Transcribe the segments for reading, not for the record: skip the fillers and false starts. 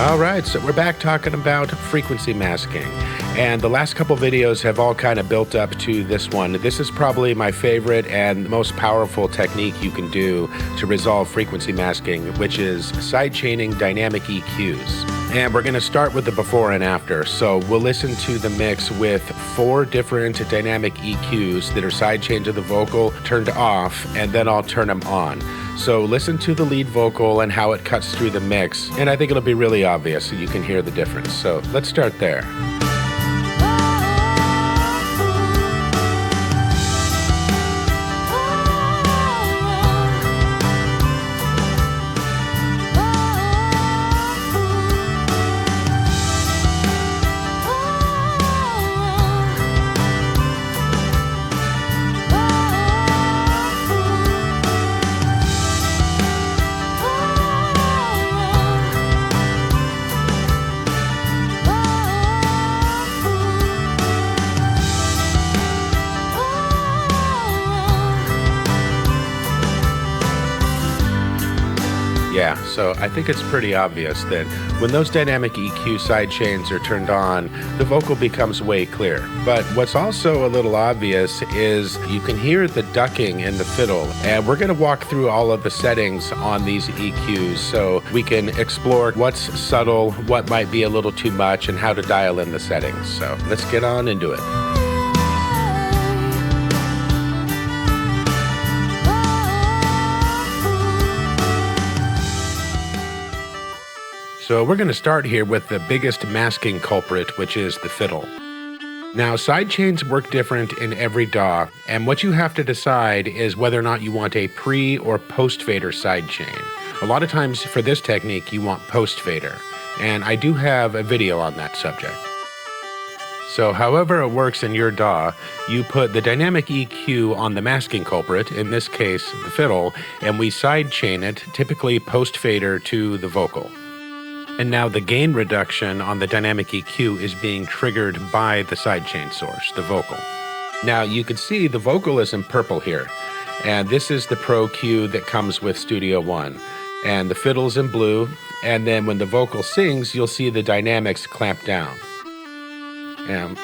All right, so we're back talking about frequency masking. And the last couple videos have all kind of built up to this one. This is probably my favorite and most powerful technique you can do to resolve frequency masking, which is sidechaining dynamic EQs. And we're going to start with the before and after. So we'll listen to the mix with 4 different dynamic EQs that are sidechained to the vocal, turned off, and then I'll turn them on. So listen to the lead vocal and how it cuts through the mix, and I think it'll be really obvious so you can hear the difference. So let's start there. Yeah, so I think it's pretty obvious that when those dynamic EQ sidechains are turned on, the vocal becomes way clearer. But what's also a little obvious is you can hear the ducking in the fiddle, and we're going to walk through all of the settings on these EQs so we can explore what's subtle, what might be a little too much, and how to dial in the settings. So let's get on into it. So we're going to start here with the biggest masking culprit, which is the fiddle. Now, sidechains work different in every DAW, and what you have to decide is whether or not you want a pre- or post-fader sidechain. A lot of times for this technique, you want post-fader, and I do have a video on that subject. So however it works in your DAW, you put the dynamic EQ on the masking culprit, in this case the fiddle, and we sidechain it, typically post-fader to the vocal. And now the gain reduction on the dynamic EQ is being triggered by the sidechain source, the vocal. Now you can see the vocal is in purple here, and this is the Pro Q that comes with Studio One. And the fiddle's in blue, and then when the vocal sings, you'll see the dynamics clamp down. And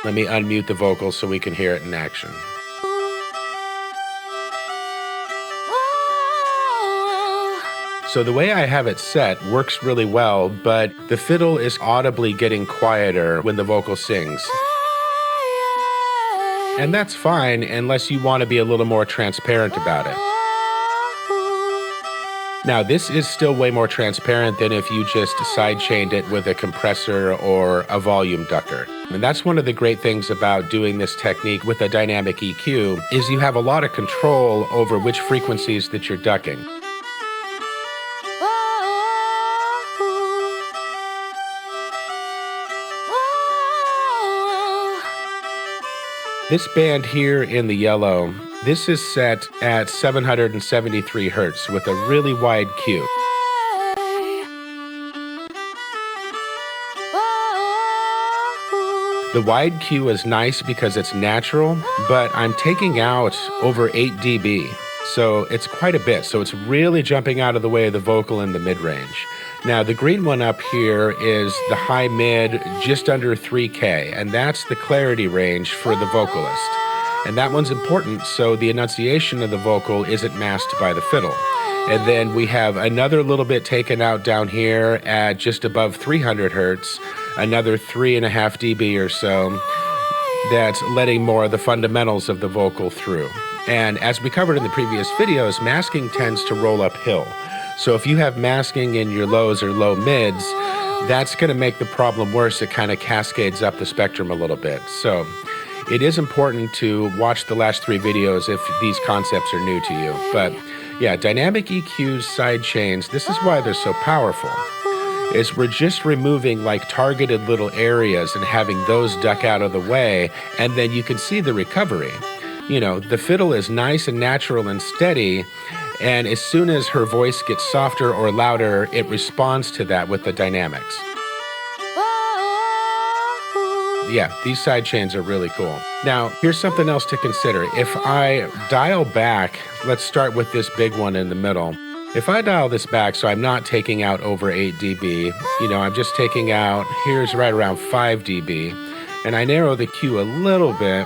let me unmute the vocal so we can hear it in action. So the way I have it set works really well, but the fiddle is audibly getting quieter when the vocal sings. And that's fine unless you want to be a little more transparent about it. Now this is still way more transparent than if you just sidechained it with a compressor or a volume ducker. And that's one of the great things about doing this technique with a dynamic EQ is you have a lot of control over which frequencies that you're ducking. This band here in the yellow, this is set at 773 Hertz with a really wide Q. The wide Q is nice because it's natural, but I'm taking out over 8 dB, so it's quite a bit. So it's really jumping out of the way of the vocal in the mid-range. Now the green one up here is the high mid, just under 3K, and that's the clarity range for the vocalist. And that one's important so the enunciation of the vocal isn't masked by the fiddle. And then we have another little bit taken out down here at just above 300 Hertz, another 3.5 dB or so, that's letting more of the fundamentals of the vocal through. And as we covered in the previous videos, masking tends to roll uphill. So if you have masking in your lows or low mids, that's going to make the problem worse. It kind of cascades up the spectrum a little bit. So it is important to watch the last 3 videos if these concepts are new to you. But yeah, dynamic EQs, sidechains, this is why they're so powerful. Is we're just removing like targeted little areas and having those duck out of the way, and then you can see the recovery. You know, the fiddle is nice and natural and steady, and as soon as her voice gets softer or louder, it responds to that with the dynamics. Yeah, these sidechains are really cool. Now, here's something else to consider. If I dial back, let's start with this big one in the middle. If I dial this back, so I'm not taking out over 8 dB, I'm just taking out, here's right around 5 dB, and I narrow the Q a little bit,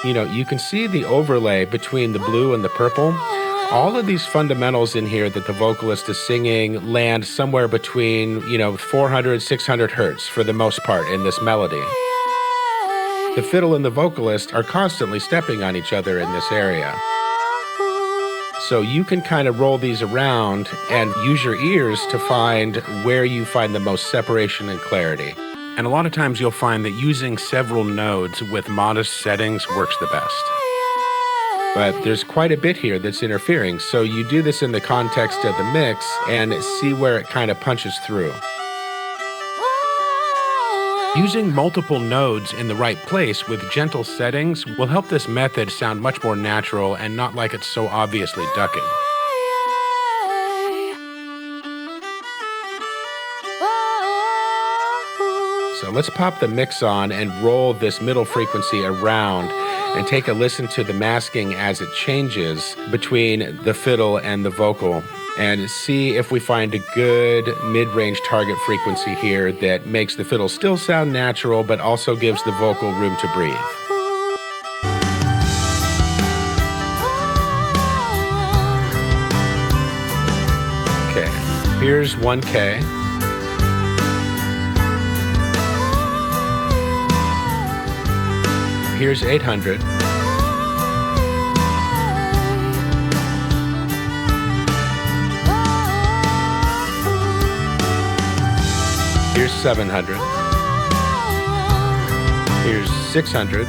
you can see the overlay between the blue and the purple. All of these fundamentals in here that the vocalist is singing land somewhere between, 400, 600 hertz for the most part in this melody. The fiddle and the vocalist are constantly stepping on each other in this area. So you can kind of roll these around and use your ears to find where you find the most separation and clarity. And a lot of times you'll find that using several nodes with modest settings works the best. But there's quite a bit here that's interfering, so you do this in the context of the mix and see where it kind of punches through. Using multiple nodes in the right place with gentle settings will help this method sound much more natural and not like it's so obviously ducking. So let's pop the mix on and roll this middle frequency around and take a listen to the masking as it changes between the fiddle and the vocal, and see if we find a good mid-range target frequency here that makes the fiddle still sound natural but also gives the vocal room to breathe. Okay, here's 1K. Here's 800. Here's 700. Here's 600.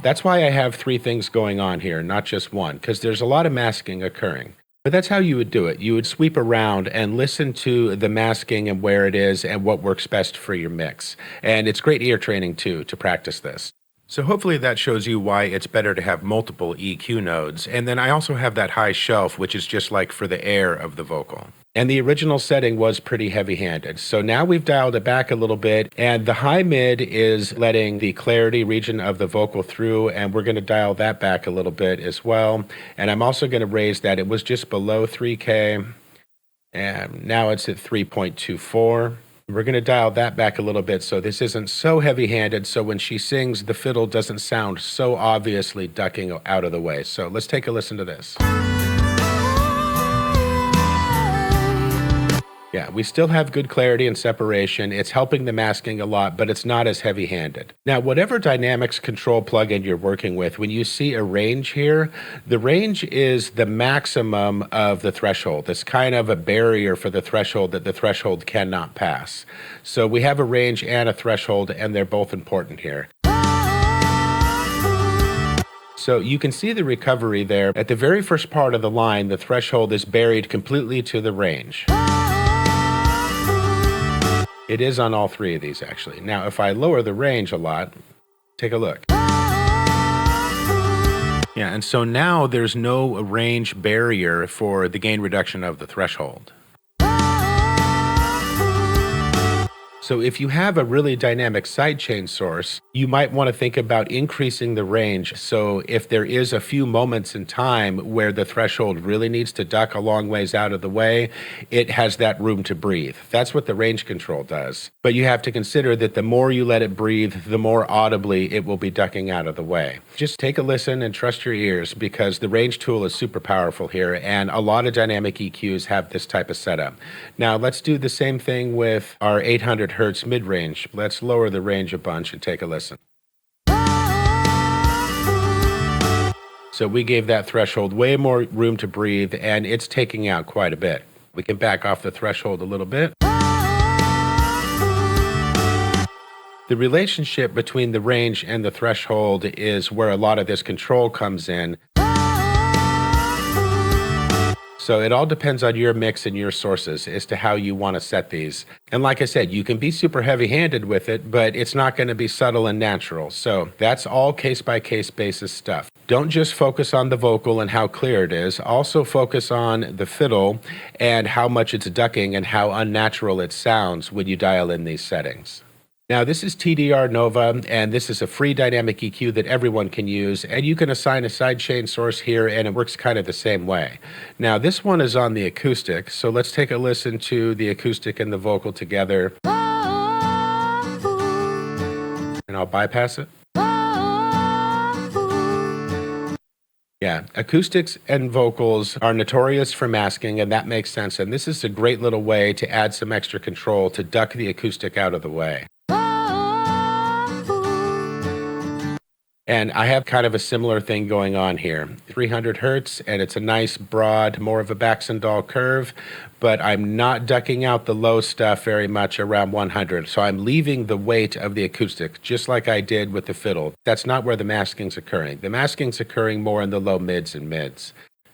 That's why I have three things going on here, not just one, because there's a lot of masking occurring. But that's how you would do it. You would sweep around and listen to the masking and where it is and what works best for your mix. And it's great ear training, too, to practice this. So hopefully that shows you why it's better to have multiple EQ nodes. And then I also have that high shelf, which is just like for the air of the vocal. And the original setting was pretty heavy-handed. So now we've dialed it back a little bit, and the high mid is letting the clarity region of the vocal through, and we're going to dial that back a little bit as well. And I'm also going to raise that. It was just below 3K, and now it's at 3.24. We're going to dial that back a little bit so this isn't so heavy-handed, so when she sings, the fiddle doesn't sound so obviously ducking out of the way. So let's take a listen to this. Yeah, we still have good clarity and separation. It's helping the masking a lot, but it's not as heavy-handed. Now, whatever dynamics control plugin you're working with, when you see a range here, the range is the maximum of the threshold. It's kind of a barrier for the threshold that the threshold cannot pass. So we have a range and a threshold, and they're both important here. So you can see the recovery there. At the very first part of the line, the threshold is buried completely to the range. It is on all three of these, actually. Now, if I lower the range a lot, take a look. Yeah, and so now there's no range barrier for the gain reduction of the threshold. So if you have a really dynamic sidechain source, you might want to think about increasing the range. So if there is a few moments in time where the threshold really needs to duck a long ways out of the way, it has that room to breathe. That's what the range control does. But you have to consider that the more you let it breathe, the more audibly it will be ducking out of the way. Just take a listen and trust your ears, because the range tool is super powerful here, and a lot of dynamic EQs have this type of setup. Now let's do the same thing with our 800 hertz mid-range. Let's lower the range a bunch and take a listen. So we gave that threshold way more room to breathe, and it's taking out quite a bit. We can back off the threshold a little bit. The relationship between the range and the threshold is where a lot of this control comes in. So it all depends on your mix and your sources as to how you want to set these. And like I said, you can be super heavy-handed with it, but it's not going to be subtle and natural. So that's all case-by-case basis stuff. Don't just focus on the vocal and how clear it is. Also focus on the fiddle and how much it's ducking and how unnatural it sounds when you dial in these settings. Now, this is TDR Nova, and this is a free dynamic EQ that everyone can use, and you can assign a sidechain source here, and it works kind of the same way. Now, this one is on the acoustic, so let's take a listen to the acoustic and the vocal together, and I'll bypass it. Yeah, acoustics and vocals are notorious for masking, and that makes sense. And this is a great little way to add some extra control to duck the acoustic out of the way. And I have kind of a similar thing going on here. 300 hertz, and it's a nice, broad, more of a Baxendale curve, but I'm not ducking out the low stuff very much around 100. So I'm leaving the weight of the acoustic, just like I did with the fiddle. That's not where the masking's occurring. The masking's occurring more in the low mids and mids.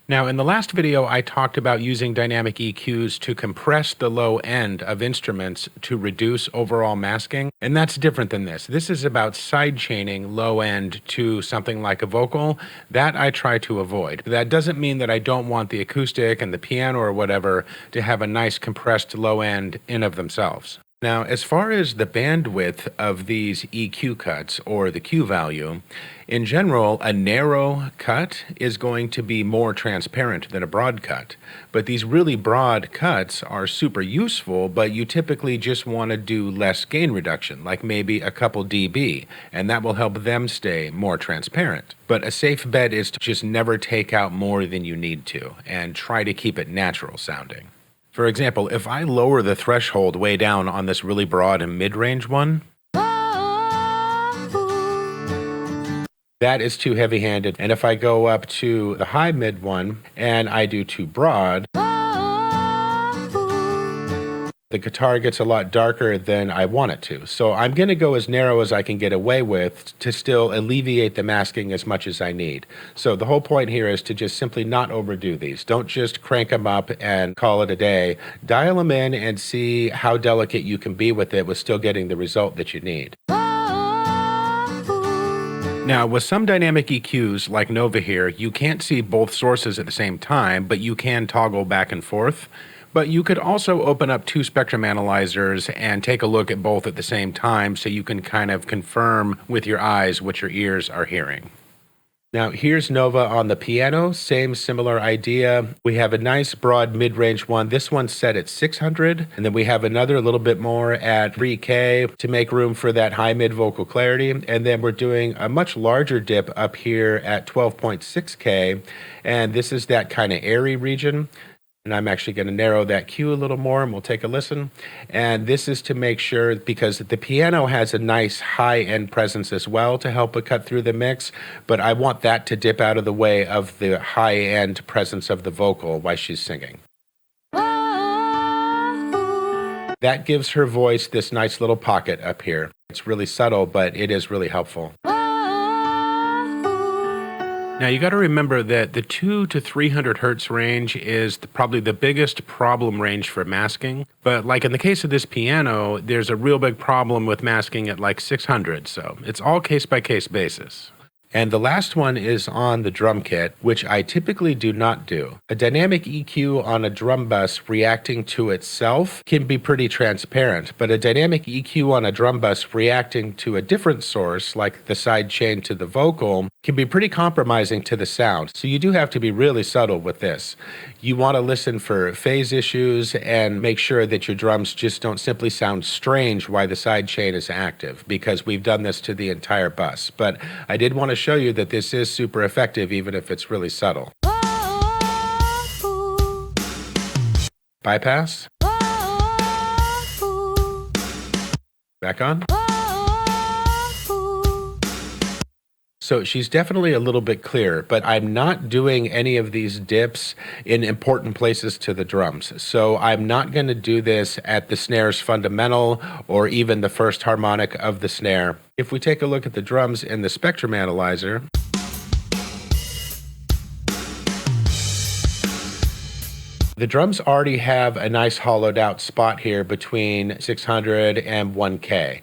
Now, in the last video, I talked about using dynamic EQs to compress the low end of instruments to reduce overall masking, and that's different than this. This is about sidechaining low end to something like a vocal. That I try to avoid. That doesn't mean that I don't want the acoustic and the piano or whatever to have a nice compressed low end in of themselves. Now, as far as the bandwidth of these EQ cuts, or the Q value, in general, a narrow cut is going to be more transparent than a broad cut. But these really broad cuts are super useful, but you typically just want to do less gain reduction, like maybe a couple dB, and that will help them stay more transparent. But a safe bet is to just never take out more than you need to, and try to keep it natural sounding. For example, if I lower the threshold way down on this really broad and mid-range one, that is too heavy-handed. And if I go up to the high-mid one and I do too broad, the guitar gets a lot darker than I want it to. So I'm going to go as narrow as I can get away with to still alleviate the masking as much as I need. So the whole point here is to just simply not overdo these. Don't just crank them up and call it a day. Dial them in and see how delicate you can be with it with still getting the result that you need. Now, with some dynamic EQs, like Nova here, you can't see both sources at the same time, but you can toggle back and forth. But you could also open up two spectrum analyzers and take a look at both at the same time so you can kind of confirm with your eyes what your ears are hearing. Now, here's Nova on the piano, same similar idea. We have a nice broad mid-range one. This one's set at 600, and then we have another a little bit more at 3K to make room for that high mid vocal clarity. And then we're doing a much larger dip up here at 12.6K, and this is that kind of airy region. And I'm actually going to narrow that Q a little more, and we'll take a listen. And this is to make sure, because the piano has a nice high-end presence as well to help it cut through the mix, but I want that to dip out of the way of the high-end presence of the vocal while she's singing. That gives her voice this nice little pocket up here. It's really subtle, but it is really helpful. Now, you got to remember that the 200 to 300 hertz range is probably the biggest problem range for masking. But like in the case of this piano, there's a real big problem with masking at like 600. So it's all case-by-case basis. And the last one is on the drum kit, which I typically do not do. A dynamic EQ on a drum bus reacting to itself can be pretty transparent, but a dynamic EQ on a drum bus reacting to a different source, like the side chain to the vocal, can be pretty compromising to the sound. So you do have to be really subtle with this. You want to listen for phase issues and make sure that your drums just don't simply sound strange while the side chain is active, because we've done this to the entire bus. But I did want to show you that this is super effective even if it's really subtle. Bypass. Back on. So she's definitely a little bit clearer, but I'm not doing any of these dips in important places to the drums. So I'm not going to do this at the snare's fundamental or even the first harmonic of the snare. If we take a look at the drums in the spectrum analyzer, the drums already have a nice hollowed out spot here between 600 and 1K.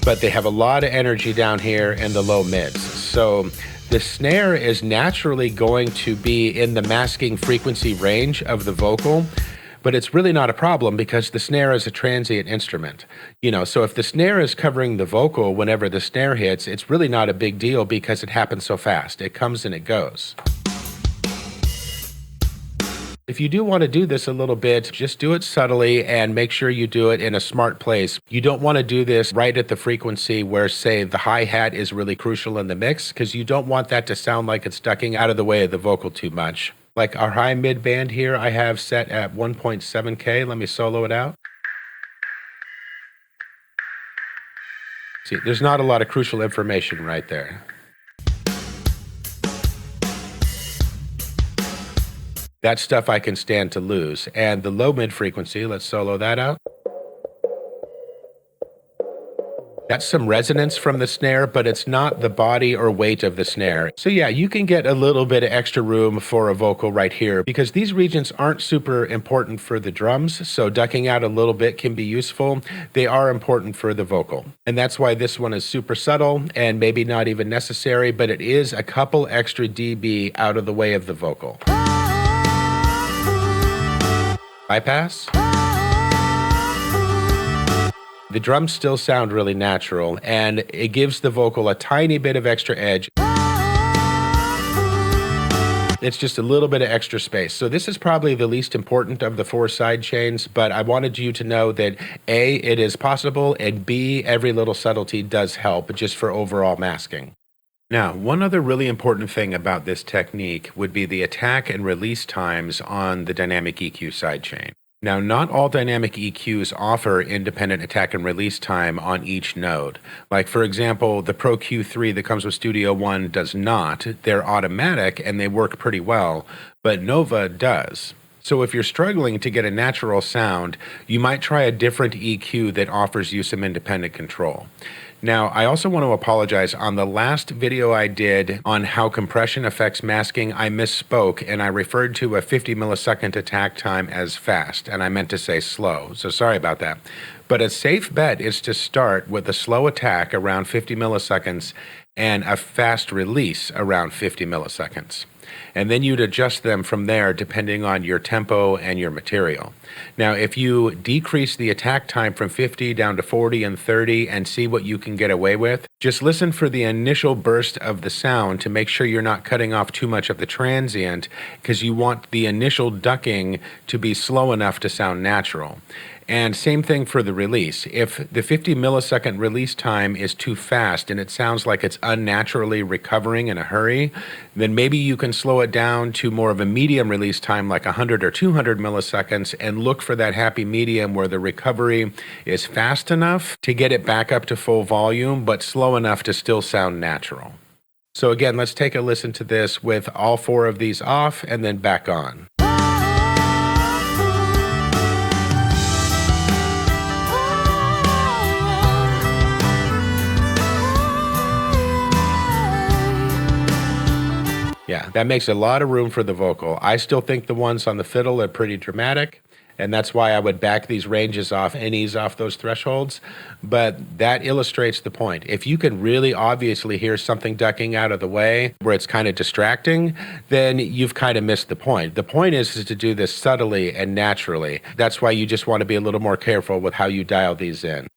But they have a lot of energy down here in the low mids. So the snare is naturally going to be in the masking frequency range of the vocal, But it's really not a problem because the snare is a transient instrument. So if the snare is covering the vocal whenever the snare hits, it's really not a big deal because it happens so fast. It comes and it goes. If you do want to do this a little bit, just do it subtly and make sure you do it in a smart place. You don't want to do this right at the frequency where, say, the hi-hat is really crucial in the mix, because you don't want that to sound like it's ducking out of the way of the vocal too much. Like our high mid band here, I have set at 1.7K. Let me solo it out. See, there's not a lot of crucial information right there. That stuff I can stand to lose. And the low mid frequency, let's solo that out. That's some resonance from the snare, but it's not the body or weight of the snare. So yeah, you can get a little bit of extra room for a vocal right here because these regions aren't super important for the drums, so ducking out a little bit can be useful. They are important for the vocal. And that's why this one is super subtle and maybe not even necessary, but it is a couple extra dB out of the way of the vocal. Bypass. The drums still sound really natural, and it gives the vocal a tiny bit of extra edge. It's just a little bit of extra space. So this is probably the least important of the 4 side chains, but I wanted you to know that A, it is possible, and B, every little subtlety does help just for overall masking. Now, one other really important thing about this technique would be the attack and release times on the dynamic EQ sidechain. Now, not all dynamic EQs offer independent attack and release time on each node. Like, for example, the Pro Q3 that comes with Studio One does not. They're automatic and they work pretty well, but Nova does. So if you're struggling to get a natural sound, you might try a different EQ that offers you some independent control. Now, I also want to apologize. On the last video I did on how compression affects masking, I misspoke and I referred to a 50 millisecond attack time as fast, and I meant to say slow, so sorry about that. But a safe bet is to start with a slow attack around 50 milliseconds and a fast release around 50 milliseconds. And then you'd adjust them from there depending on your tempo and your material. Now, if you decrease the attack time from 50 down to 40 and 30 and see what you can get away with, just listen for the initial burst of the sound to make sure you're not cutting off too much of the transient, because you want the initial ducking to be slow enough to sound natural. And same thing for the release. If the 50 millisecond release time is too fast and it sounds like it's unnaturally recovering in a hurry, then maybe you can slow it down to more of a medium release time, like 100 or 200 milliseconds, and look for that happy medium where the recovery is fast enough to get it back up to full volume, but slow enough to still sound natural. So again, let's take a listen to this with all 4 of these off and then back on. Yeah, that makes a lot of room for the vocal. I still think the ones on the fiddle are pretty dramatic, and that's why I would back these ranges off and ease off those thresholds. But that illustrates the point. If you can really obviously hear something ducking out of the way where it's kind of distracting, then you've kind of missed the point. The point is to do this subtly and naturally. That's why you just want to be a little more careful with how you dial these in.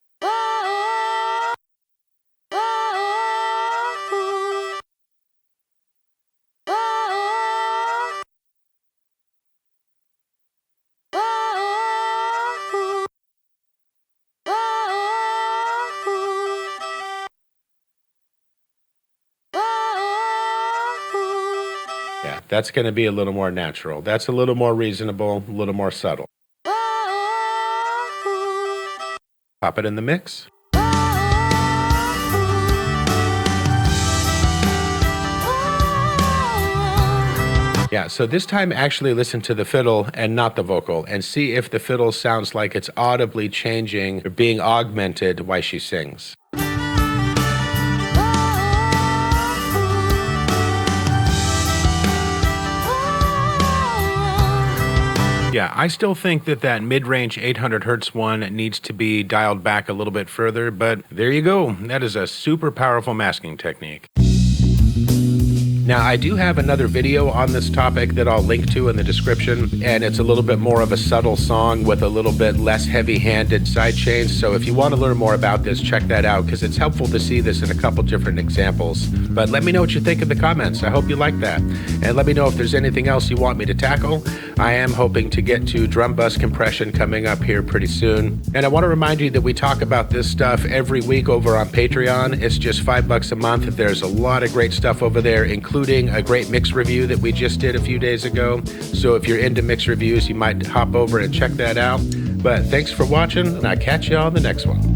Yeah, that's going to be a little more natural. That's a little more reasonable, a little more subtle. Pop it in the mix. Yeah, so this time actually listen to the fiddle and not the vocal and see if the fiddle sounds like it's audibly changing or being augmented while she sings. Yeah, I still think that mid-range 800 hertz one needs to be dialed back a little bit further, but there you go. That is a super powerful masking technique. Now, I do have another video on this topic that I'll link to in the description, and it's a little bit more of a subtle song with a little bit less heavy-handed side chains. So if you want to learn more about this, check that out, because it's helpful to see this in a couple different examples. But let me know what you think in the comments. I hope you like that. And let me know if there's anything else you want me to tackle. I am hoping to get to drum bus compression coming up here pretty soon. And I want to remind you that we talk about this stuff every week over on Patreon. It's just $5 a month. There's a lot of great stuff over there, including a great mix review that we just did a few days ago. So if you're into mix reviews, you might hop over and check that out. But thanks for watching, and I'll catch you on the next one.